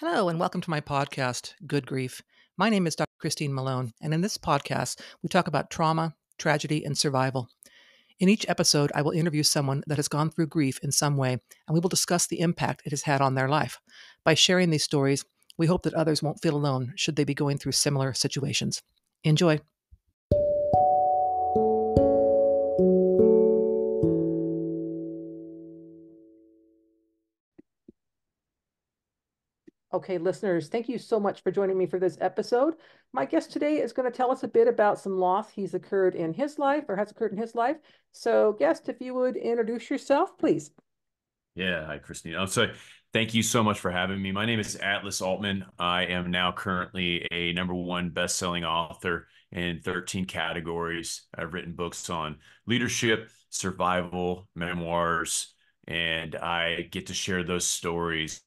Hello, and welcome to my podcast, Good Grief. My name is Dr. Christine Malone, and in this podcast, we talk about trauma, tragedy, and survival. In each episode, I will interview someone that has gone through grief in some way, and we will discuss the impact it has had on their life. By sharing these stories, we hope that others won't feel alone should they be going through similar situations. Enjoy. Okay, listeners, thank you so much for joining me for this episode. My guest today is going to tell us a bit about some loss he's occurred in his life or has occurred in his life. So, guest, if you would introduce yourself, please. Yeah, hi, Christine. So thank you so much for having me. My name is Atlas Aultman. I am now currently a #1 best-selling author in 13 categories. I've written books on leadership, survival, memoirs, and I get to share those stories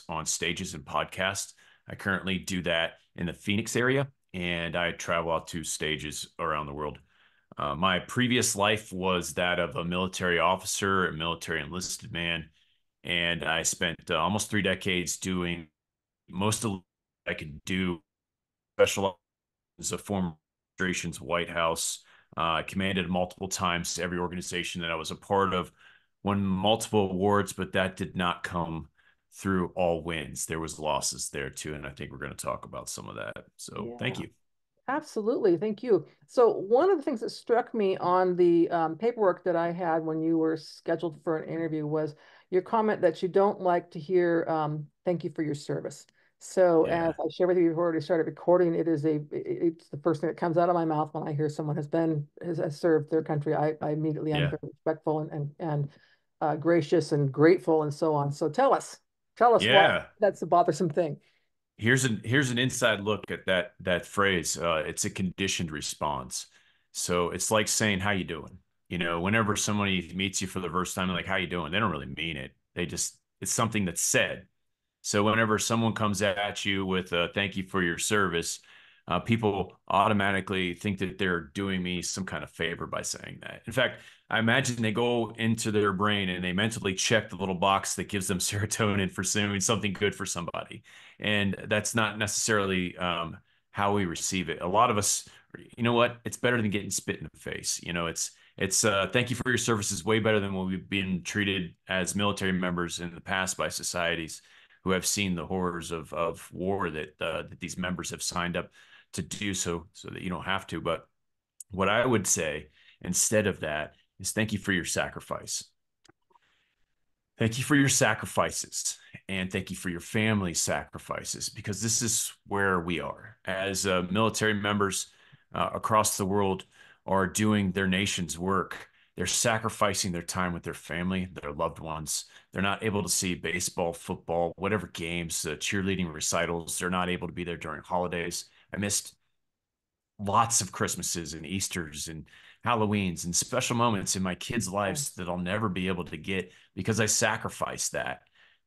on stages and podcasts. I currently do that in the Phoenix area, and I travel out to stages around the world. My previous life was that of a military officer, a military enlisted man, and I spent almost 3 decades doing most of what I could do. Special as a former administration's White House, commanded multiple times every organization that I was a part of, won multiple awards, but that did not come through all wins. There was losses there too, and I think we're going to talk about some of that. So thank Yeah. you. Absolutely. Thank you. So, one of the things that struck me on the paperwork that I had when you were scheduled for an interview was your comment that you don't like to hear thank you for your service. So, as Yeah, I shared with you before we started recording, it's the first thing that comes out of my mouth when I hear someone has served their country. I immediately am yeah. very respectful and gracious and grateful and so on. So, tell us why Yeah, that's a bothersome thing. here's an inside look at that phrase. It's a conditioned response. So it's like saying, "How you doing?" Whenever somebody meets you for the first time, like, "How you doing?" They don't really mean it. It's something that's said. So whenever someone comes at you with a thank you for your service, people automatically think that they're doing me some kind of favor by saying that. In fact, I imagine they go into their brain and they mentally check the little box that gives them serotonin for doing something good for somebody. And that's not necessarily how we receive it. A lot of us, you know what? It's better than getting spit in the face. It's thank you for your service is way better than what we've been treated as military members in the past by societies who have seen the horrors of war that these members have signed up to do so that you don't have to. But what I would say instead of that is thank you for your sacrifice. Thank you for your sacrifices, and thank you for your family's sacrifices, because this is where we are as military members across the world are doing their nation's work. They're sacrificing their time with their family, their loved ones. They're not able to see baseball, football, whatever games, cheerleading recitals. They're not able to be there during holidays. I missed lots of Christmases and Easters and Halloweens and special moments in my kids' Yeah. lives that I'll never be able to get because I sacrificed that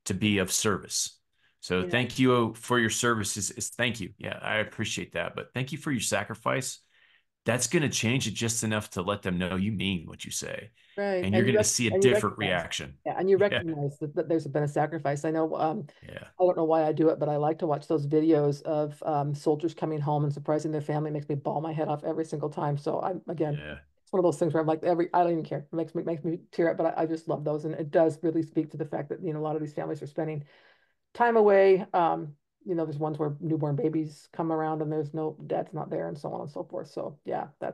to be of service. So Yeah. thank you for your services. Thank you. Yeah, I appreciate that. But thank you for your sacrifice. That's going to change it just enough to let them know you mean what you say. Right. And you're going to see a And you different recognize, reaction. yeah, and you Yeah. recognize that there's been a sacrifice. I know, Yeah. I don't know why I do it, but I like to watch those videos of soldiers coming home and surprising their family. It makes me bawl my head off every single time. So again, Yeah. it's one of those things where I'm like I don't even care. It makes me tear up, but I just love those. And it does really speak to the fact that, a lot of these families are spending time away. There's ones where newborn babies come around and there's no dad's not there and so on and so forth. So yeah, Yeah.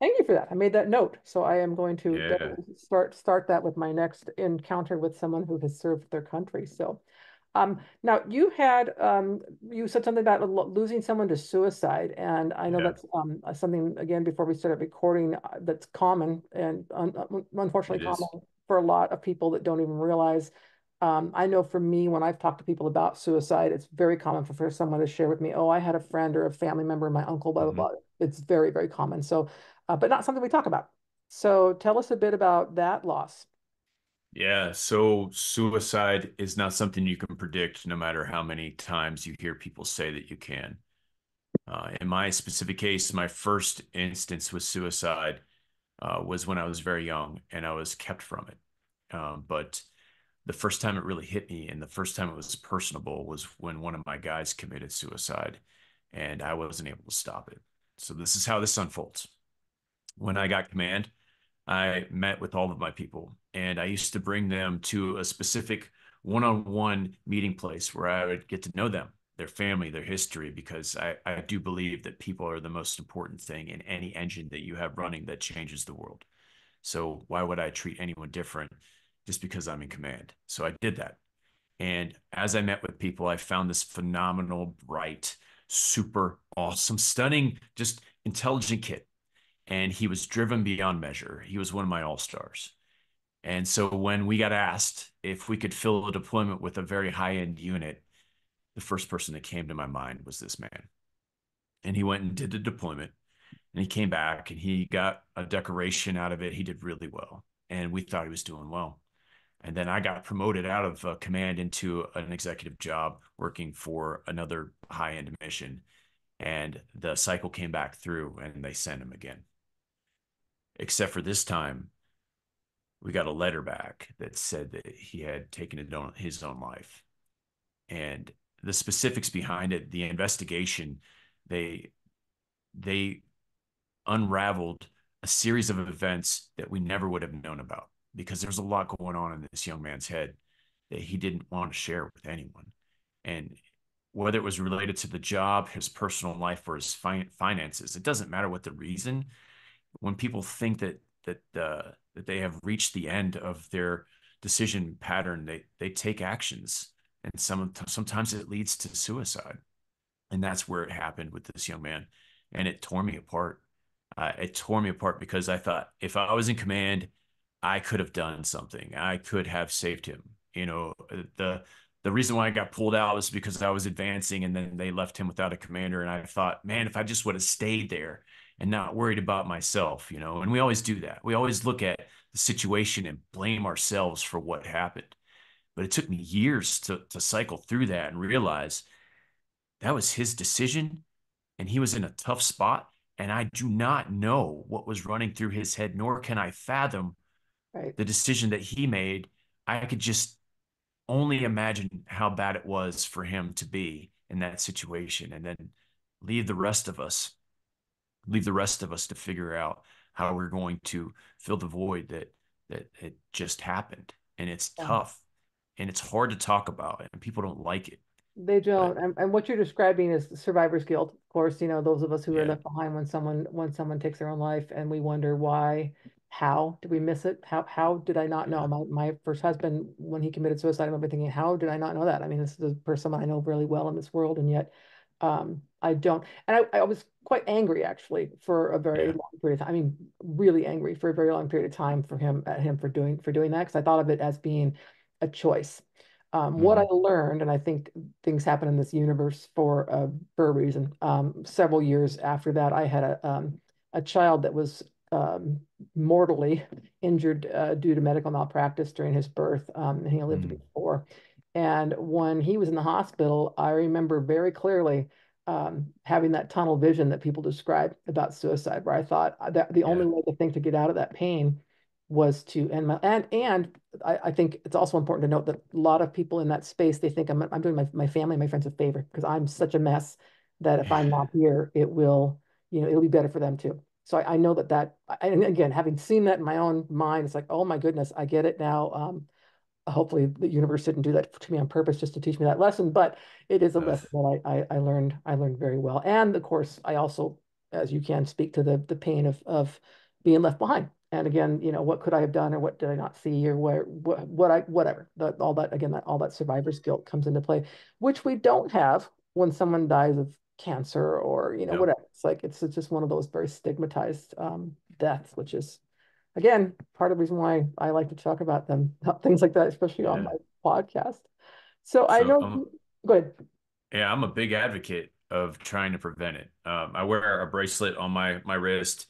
thank you for that. I made that note. So I am going to Yeah. definitely start that with my next encounter with someone who has served their country. So now you said something about losing someone to suicide, and I know Yeah. that's something again before we started recording that's common and unfortunately It common is. for a lot of people that don't even realize. I know for me, when I've talked to people about suicide, it's very common for someone to share with me, "Oh, I had a friend or a family member, my uncle, blah blah Mhm. blah." It's very very common. So, but not something we talk about. So tell us a bit about that loss. Yeah, so suicide is not something you can predict, no matter how many times you hear people say that you can. In my specific case, my first instance with suicide was when I was very young and I was kept from it. But the first time it really hit me and the first time it was personable was when one of my guys committed suicide and I wasn't able to stop it. So this is how this unfolds. When I got command, I met with all of my people and I used to bring them to a specific one-on-one meeting place where I would get to know them, their family, their history, because I do believe that people are the most important thing in any engine that you have running that changes the world. So why would I treat anyone different just because I'm in command? So I did that. And as I met with people, I found this phenomenal, bright, super awesome, stunning, just intelligent kid. And he was driven beyond measure. He was one of my all stars. And so when we got asked if we could fill a deployment with a very high end unit, the first person that came to my mind was this man. And he went and did the deployment and he came back and he got a decoration out of it. He did really well. And we thought he was doing well. And then I got promoted out of command into an executive job working for another high end mission. And the cycle came back through and they sent him again. Except for this time, we got a letter back that said that he had taken his own life. And the specifics behind it, the investigation, they they unraveled a series of events that we never would have known about because there's a lot going on in this young man's head that he didn't want to share with anyone. And whether it was related to the job, his personal life, or his finances, it doesn't matter what the reason. When people think that they have reached the end of their decision pattern, they take actions, and sometimes it leads to suicide. And that's where it happened with this young man, and it tore me apart. It tore me apart because I thought if I was in command, I could have done something. I could have saved him. The reason why I got pulled out was because I was advancing and then they left him without a commander. And I thought, man, if I just would have stayed there and not worried about myself, and we always do that. We always look at the situation and blame ourselves for what happened. But it took me years to cycle through that and realize that was his decision and he was in a tough spot. And I do not know what was running through his head, nor can I fathom Right. the decision that he made. I could just only imagine how bad it was for him to be in that situation and then leave the rest of us, leave the rest of us to figure out how we're going to fill the void that it just happened. And it's Yeah. tough and it's hard to talk about and people don't like it. They But don't. And what you're describing is survivor's guilt. Of course, those of us who are yeah, left behind when someone takes their own life and we wonder why, how did we miss it? How did I not know? yeah, My first husband, when he committed suicide, I remember thinking, how did I not know that? I mean, this is a person I know really well in this world, and yet I don't. And I was quite angry actually for a very yeah. long period of time. I mean, really angry for a very long period of time for him at him for doing that because I thought of it as being a choice. What I Hmm. learned, and I think things happen in this universe for a reason. Several years after that, I had a child that was mortally injured due to medical malpractice during his birth, and he lived to be Mm. 4. And when he was in the hospital, I remember very clearly having that tunnel vision that people describe about suicide, where I thought that the only Yeah, way to think to get out of that pain was to end my and I think it's also important to note that a lot of people in that space, they think I'm doing my family, my friends a favor because I'm such a mess that if I'm not here, it'll be better for them too. So I know and again, having seen that in my own mind, it's like, oh my goodness, I get it now. Hopefully the universe didn't do that to me on purpose just to teach me that lesson, but it is a uh, lesson that I learned very well. And of course, I also, as you can, speak to the pain of being left behind. And again, what could I have done or what did I not see or whatever. All that again, all that survivor's guilt comes into play, which we don't have when someone dies of cancer or no, whatever. It's just one of those very stigmatized deaths, which is again, part of the reason why I like to talk about them, things like that, especially on yeah. my podcast. So I So know, go ahead. yeah, I'm a big advocate of trying to prevent it. I wear a bracelet on my wrist.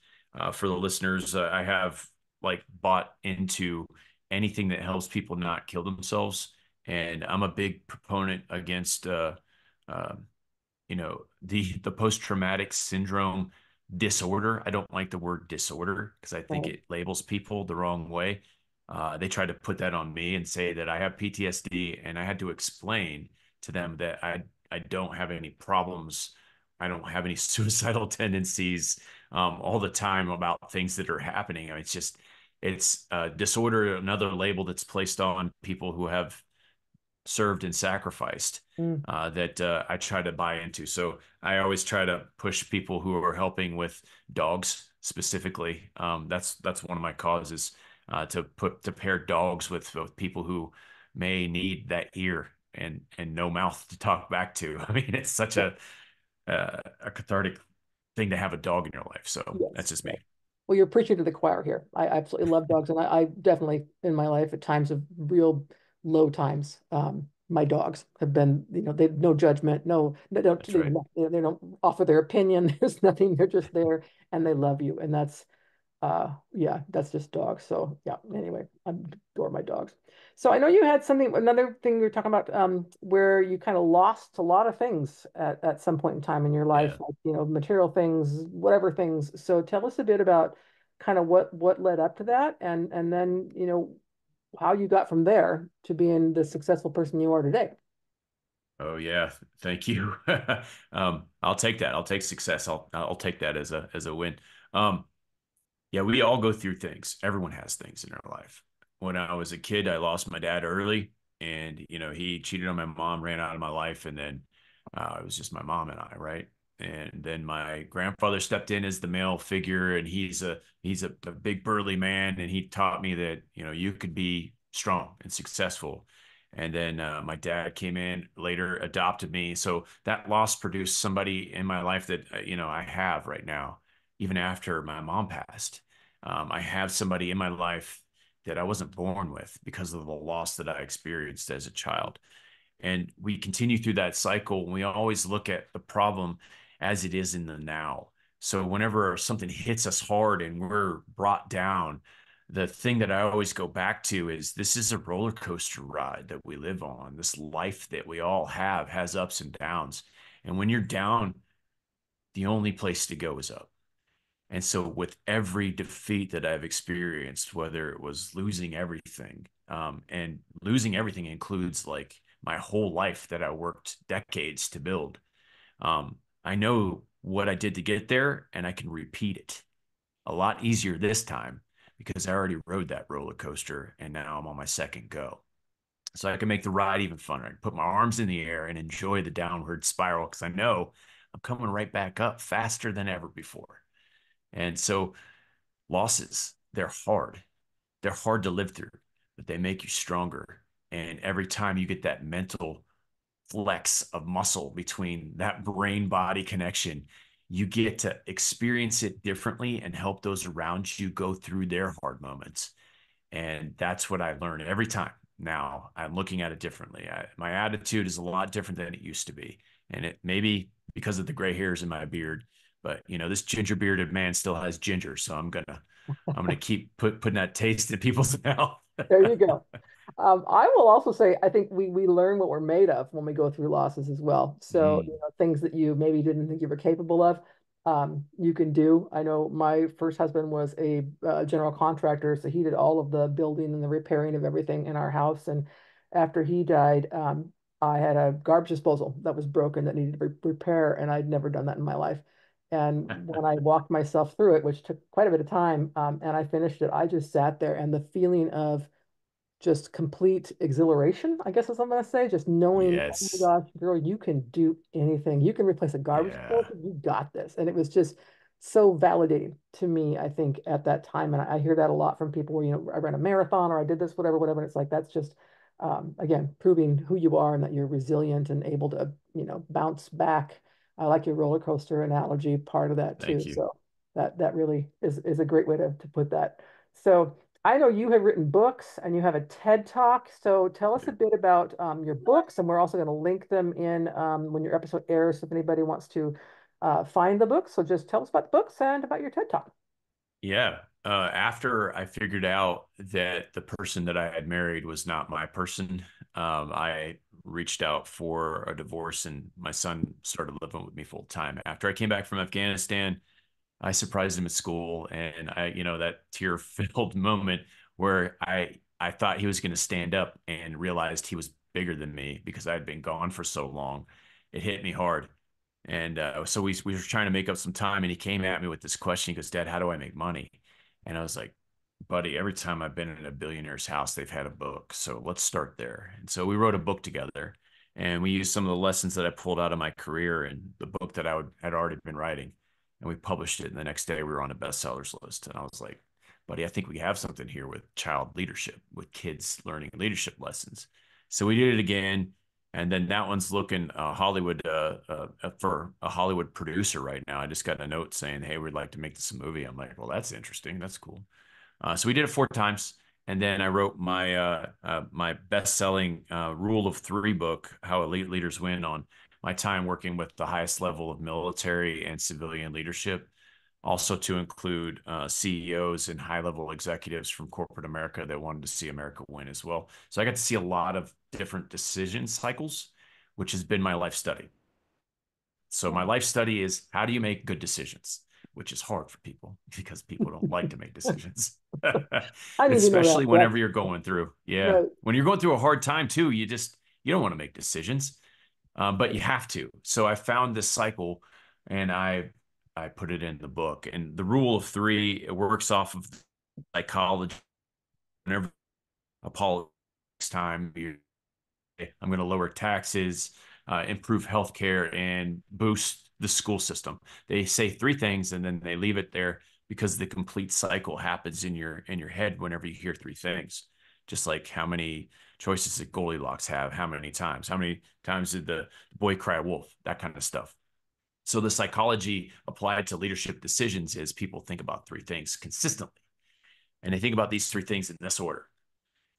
For the listeners, I have like bought into anything that helps people not kill themselves, and I'm a big proponent against uh, the post-traumatic syndrome disorder. I don't like the word disorder because I think Right. it labels people the wrong way. They tried to put that on me and say that I have PTSD, and I had to explain to them that I don't have any problems. I don't have any suicidal tendencies all the time about things that are happening. I mean, it's disorder, another label that's placed on people who have served and sacrificed Mm. that I try to buy into. So I always try to push people who are helping with dogs specifically. That's one of my causes to pair dogs with people who may need that ear and no mouth to talk back to. I mean, it's such a cathartic thing to have a dog in your life. So that's Yes. just Yes. me. Well, you're preaching to the choir here. I absolutely love dogs, and I definitely, in my life, at times of real low times, my dogs have been, they have no judgment, no, That's right. they don't offer their opinion. There's nothing. They're just there, and they love you, and yeah, that's just dogs. So yeah, anyway, I adore my dogs. So I know you had another thing you were talking about, where you kind of lost a lot of things at some point in time in your life, Yeah. like, material things, whatever things. So tell us a bit about kind of what led up to that, and then, how you got from there to being the successful person you are today. Oh yeah, thank you. I'll take that. I'll take success. I'll take that as a win. Um, yeah, we all go through things. Everyone has things in their life. When I was a kid, I lost my dad early, and he cheated on my mom, ran out of my life, and then it was just my mom and I, right? And then my grandfather stepped in as the male figure, and he's a big burly man, and he taught me that you could be strong and successful. And then my dad came in later, adopted me. So that loss produced somebody in my life that I have right now, even after my mom passed. I have somebody in my life that I wasn't born with because of the loss that I experienced as a child. And we continue through that cycle. We always look at the problem as it is in the now. So whenever something hits us hard and we're brought down, the thing that I always go back to is this is a roller coaster ride that we live on. This life that we all have has ups and downs. And when you're down, the only place to go is up. And so, with every defeat that I've experienced, whether it was losing everything, and losing everything includes like my whole life that I worked decades to build, I know what I did to get there and I can repeat it a lot easier this time because I already rode that roller coaster and now I'm on my second go. So I can make the ride even funner. I can put my arms in the air and enjoy the downward spiral because I know I'm coming right back up faster than ever before. And so losses, they're hard. They're hard to live through, but they make you stronger. And every time you get that mental flex of muscle between that brain body connection, you get to experience it differently and help those around you go through their hard moments. And that's what I learn every time. Now I'm looking at it differently. My attitude is a lot different than it used to be. And it may be because of the gray hairs in my beard, but this ginger bearded man still has ginger. So I'm gonna keep putting that taste in people's mouth. There you go. I will also say, I think we learn what we're made of when we go through losses as well. So, Mm, things that you maybe didn't think you were capable of, you can do. I know my first husband was a general contractor, so he did all of the building and the repairing of everything in our house. And after he died, I had a garbage disposal that was broken that needed repair, and I'd never done that in my life. And when I walked myself through it, which took quite a bit of time, and I finished it, I just sat there, and the feeling of just complete exhilaration, I guess is what I'm gonna say. Just knowing, oh my yes. gosh, girl, you can do anything. You can replace a garbage Yeah. disposal. You got this. And it was just so validating to me, I think, at that time. And I hear that a lot from people where, I ran a marathon or I did this, whatever, whatever. And it's like, that's just, again, proving who you are and that you're resilient and able to, bounce back. I like your roller coaster analogy, part of that too. Thank you. So that really is a great way to put that. So I know you have written books and you have a TED Talk. So tell us a bit about your books, and we're also going to link them in when your episode airs if anybody wants to find the books. So just tell us about the books and about your TED Talk. Yeah. After I figured out that the person that I had married was not my person, I reached out for a divorce and my son started living with me full time. After I came back from Afghanistan, I surprised him at school and that tear filled moment where I thought he was going to stand up and realized he was bigger than me because I had been gone for so long. It hit me hard. And so we were trying to make up some time, and he came at me with this question. He goes, "Dad, how do I make money?" And I was like, "Buddy, every time I've been in a billionaire's house, they've had a book. So let's start there." And so we wrote a book together, and we used some of the lessons that I pulled out of my career and the book that had already been writing, and we published it. And the next day, we were on a bestsellers list. And I was like, "Buddy, I think we have something here with child leadership, with kids learning leadership lessons." So we did it again. And then that one's looking Hollywood for a Hollywood producer right now. I just got a note saying, "Hey, we'd like to make this a movie." I'm like, "Well, that's interesting. That's cool." So we did it 4 times, and then I wrote my best-selling Rule of Three book, How Elite Leaders Win, on my time working with the highest level of military and civilian leadership, also to include CEOs and high-level executives from corporate America that wanted to see America win as well. So I got to see a lot of different decision cycles, which has been my life study. So my life study is, how do you make good decisions, which is hard for people because people don't like to make decisions, I need to know that. especially whenever you're going through. Yeah. Right. When you're going through a hard time too, you don't want to make decisions, but you have to. So I found this cycle, and I put it in the book. And the Rule of Three, it works off of psychology. Whenever a politics time, I'm going to lower taxes, improve healthcare, and boost the school system. They say three things, and then they leave it there because the complete cycle happens in your head whenever you hear three things. Just like how many choices did Goldilocks have? How many times? How many times did the boy cry wolf? That kind of stuff. So the psychology applied to leadership decisions is people think about three things consistently, and they think about these three things in this order.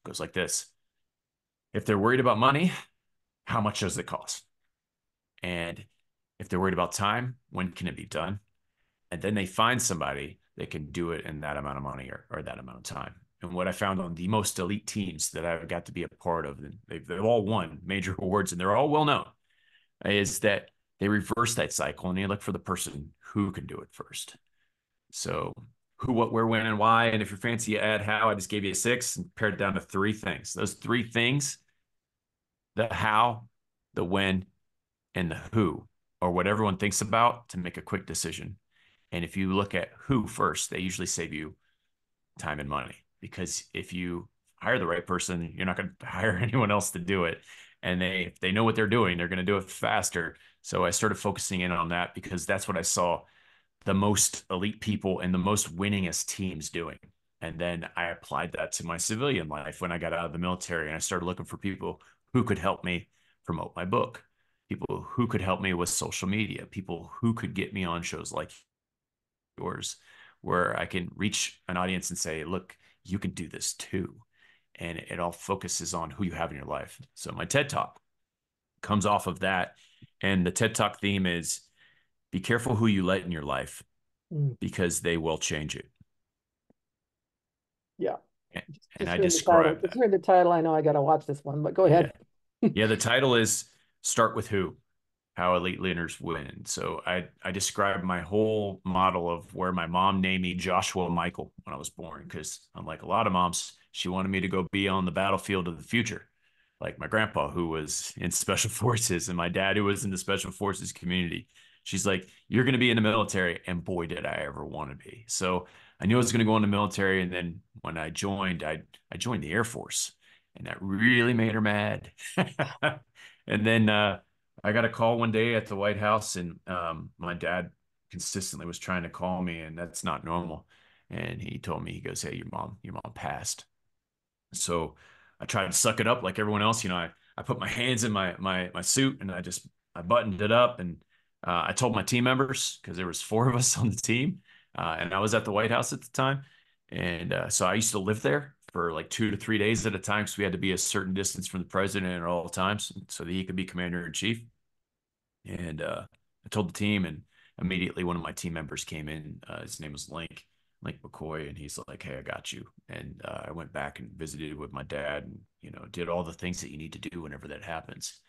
It goes like this: if they're worried about money, how much does it cost? And if they're worried about time, when can it be done? And then they find somebody that can do it in that amount of money or that amount of time. And what I found on the most elite teams that I've got to be a part of, and they've all won major awards and they're all well known, is that they reverse that cycle and they look for the person who can do it first. So who, what, where, when, and why. And if you're fancy, you add how. I just gave you a 6 and pared it down to 3 things. Those 3 things, the how, the when, and the who, or what everyone thinks about to make a quick decision. And if you look at who first, they usually save you time and money, because if you hire the right person, you're not going to hire anyone else to do it. And if they know what they're doing, they're going to do it faster. So I started focusing in on that because that's what I saw the most elite people and the most winningest teams doing. And then I applied that to my civilian life when I got out of the military, and I started looking for people who could help me promote my book, people who could help me with social media, people who could get me on shows like yours, where I can reach an audience and say, "Look, you can do this too." And it all focuses on who you have in your life. So my TED Talk comes off of that. And the TED Talk theme is, be careful who you let in your life because they will change it. Yeah. And Just I hearing the title. describe Just that. hearing the title, I know I got to watch this one, but go Yeah. ahead. Yeah. The title is Start with Who, How Elite Leaders Win. So I described my whole model of where my mom named me Joshua Michael when I was born, because unlike a lot of moms, she wanted me to go be on the battlefield of the future, like my grandpa, who was in special forces, and my dad, who was in the special forces community. She's like, "You're going to be in the military." And boy, did I ever want to be. So I knew I was going to go in the military. And then when I joined, I joined the Air Force, and that really made her mad. And then I got a call one day at the White House, and my dad consistently was trying to call me, and that's not normal. And he told me, he goes, "Hey, your mom passed." So I tried to suck it up like everyone else. I put my hands in my suit, and I buttoned it up, and I told my team members, because there was 4 of us on the team, and I was at the White House at the time. And so I used to live there for like 2 to 3 days at a time, because we had to be a certain distance from the president at all times so that he could be commander in chief. And I told the team, and immediately one of my team members came in. His name was Link McCoy, and he's like, "Hey, I got you." And I went back and visited with my dad, and did all the things that you need to do whenever that happens.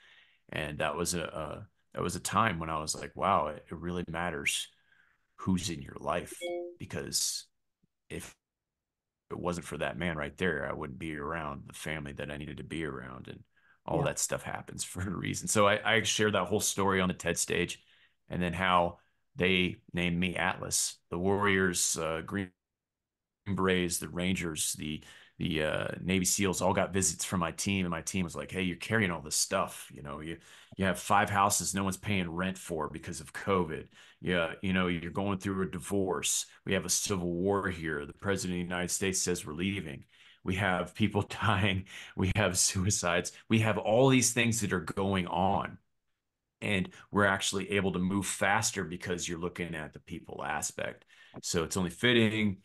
And that was a time when I was like, wow, it really matters who's in your life, because if it wasn't for that man right there, I wouldn't be around the family that I needed to be around. And all Yeah. that stuff happens for a reason. So I shared that whole story on the TED stage, and then how they named me Atlas. The Warriors, Green Berets, the Rangers, the Navy SEALs all got visits from my team, and my team was like, "Hey, you're carrying all this stuff. You have 5 houses no one's paying rent for because of COVID. Yeah, you're going through a divorce. We have a civil war here. The president of the United States says we're leaving. We have people dying. We have suicides. We have all these things that are going on." And we're actually able to move faster because you're looking at the people aspect. So it's only fitting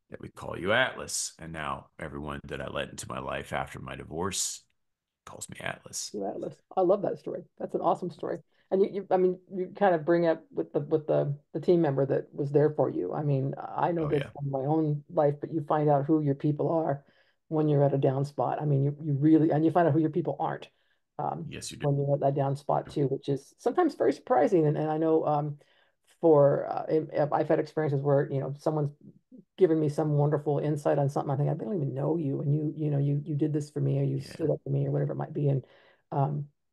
that we call you Atlas. And now everyone that I let into my life after my divorce calls me Atlas. Atlas. I love that story. That's an awesome story. And I mean, you kind of bring up with the team member that was there for you. I mean, I know Oh, this yeah. from my own life, but you find out who your people are when you're at a down spot. I mean, you really, and you find out who your people aren't Yes, you do. when you're at that down spot too, which is sometimes very surprising. And I know for I've had experiences where, someone's given me some wonderful insight on something. I think I don't even know you, and you did this for me, or you stood Yeah. up for me, or whatever it might be. And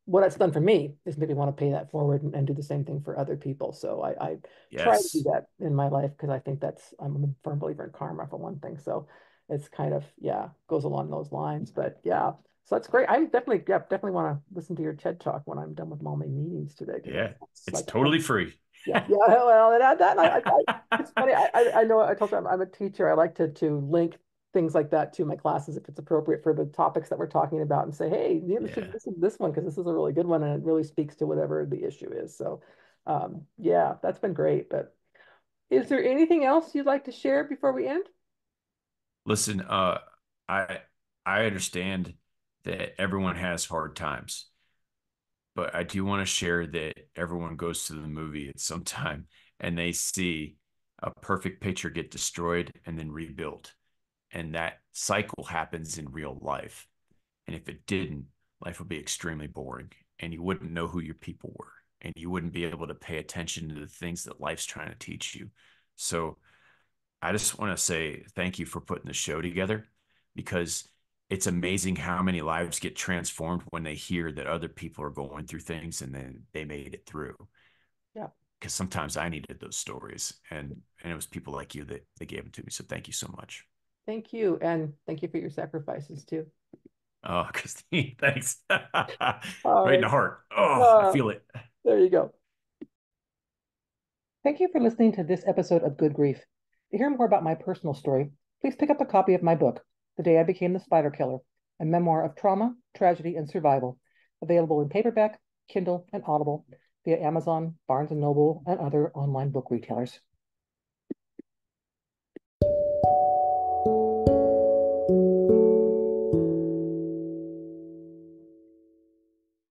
what it's done for me is make me want to pay that forward and do the same thing for other people. So I try to do Yes. that in my life because I think I'm a firm believer in karma for one thing. So it's kind of, yeah, goes along those lines. But yeah, so that's great. I'm definitely, yeah, definitely want to listen to your TED talk when I'm done with all my meetings today because Yeah. that's It's like, totally free. yeah, yeah. Well, and that it's funny. I know I told you I'm a teacher. I like to link things like that to my classes if it's appropriate for the topics that we're talking about, and say, hey, you should Yeah. listen to this one because this is a really good one and it really speaks to whatever the issue is. So, yeah, that's been great. But is there anything else you'd like to share before we end? Listen, I I understand that everyone has hard times, but I do want to share that everyone goes to the movie at some time and they see a perfect picture get destroyed and then rebuilt. And that cycle happens in real life. And if it didn't, life would be extremely boring and you wouldn't know who your people were and you wouldn't be able to pay attention to the things that life's trying to teach you. So I just want to say thank you for putting the show together because it's amazing how many lives get transformed when they hear that other people are going through things and then they made it through. Yeah, Because sometimes I needed those stories, and it was people like you that gave them to me. So thank you so much. thank you, and thank you for your sacrifices too. Oh, Christine, thanks. All Right in right, the heart. Oh, I uh, feel it. there you go. Thank you for listening to this episode of Good Grief. To hear more about my personal story, please pick up a copy of my book, The Day I Became the Spider Killer, a memoir of trauma, tragedy, and survival, available in paperback, Kindle, and Audible via Amazon, Barnes& and Noble, and other online book retailers.